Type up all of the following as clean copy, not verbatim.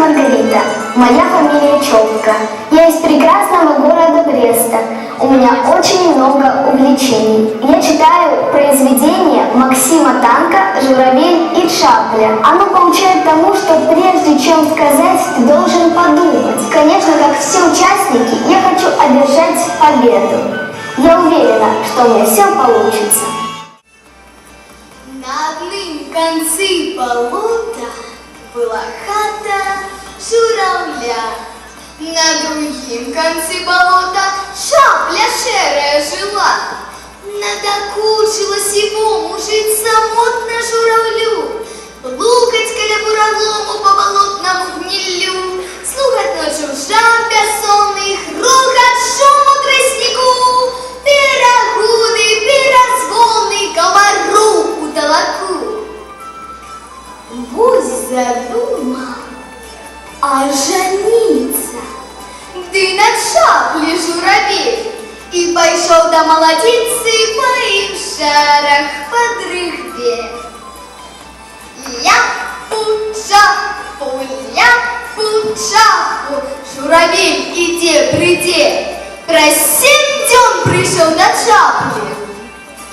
Маргарита. Моя фамилия Чопка. Я из прекрасного города Бреста. У меня очень много увлечений. Я читаю произведения Максима Танка «Журавель и Чапля». Оно получает тому, что прежде чем сказать, ты должен подумать. Конечно, как все участники, я хочу одержать победу. Я уверена, что у меня все получится. На одном конце болота была хата журавля. На другом конце болота Чапля шерая жила. Надокучилась его мужик самотно журавлю, плукать каля буралому по болотному гнилю, слухать ночью жар бессонных, рухать шуму тростнику, пирогуды, пирозвоны, комаруку толоку. Вось задумал, а жениться, ды на Чапле журавель, и пошел до молодицы по им шарах под рыхбе. Ляпу-чапу, журавель, иди, просим дён пришел до Чапли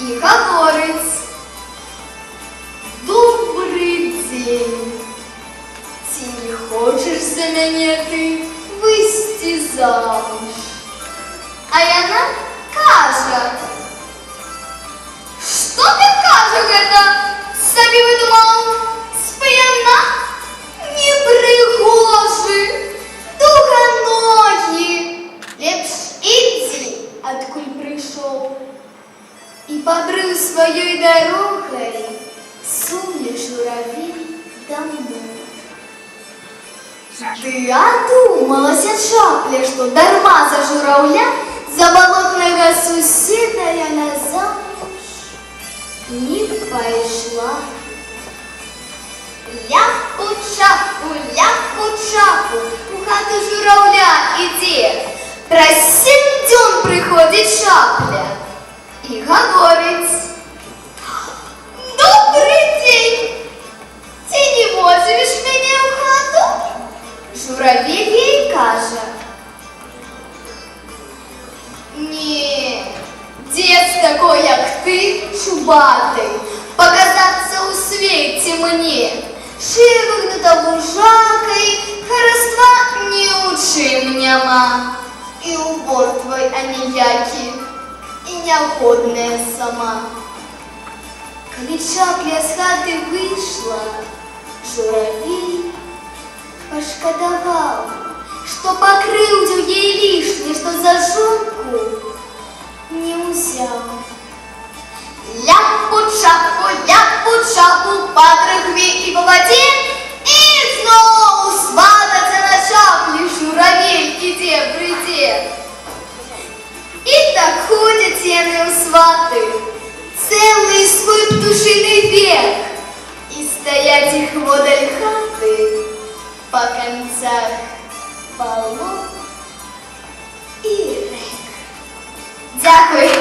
и говорит: добрый день, ти не хочешь за меня ты выйти замуж? А яна каже: що ти кажеш, это собі видумав? Сп'яна? Не пригожи, дугоногі. Лепш иди, откуль пришел, и побрыл своей дорогой суне журавель домой. Ты одумалась, Чапля, что дарма за журавля, за болотного суседа я на замуж не пошла. Ляпу-чапу, в хату журавля иди, просим дён приходит Чапля и говорит: добрый день, ты не возьмешь меня в хату? Журавель ей каже: не, дед такой, як ты, чубатый, показаться у свете мне, шивыгнута лужакой, хороства не учим няма, и убор твой аніякий, и неохотная сама. Коли Чапля с хаты вышла, журавель пошкодовал, что покрыл ей лишнее, что за жонку не взял. Ляпу-чапу, по дрыхве и по воде, и снова свататься на Чапле журавель, иди. И так ходят теми у сваты целый свой птушиный век, и стоять их водаль хаты по концах болот и рек. Дякую.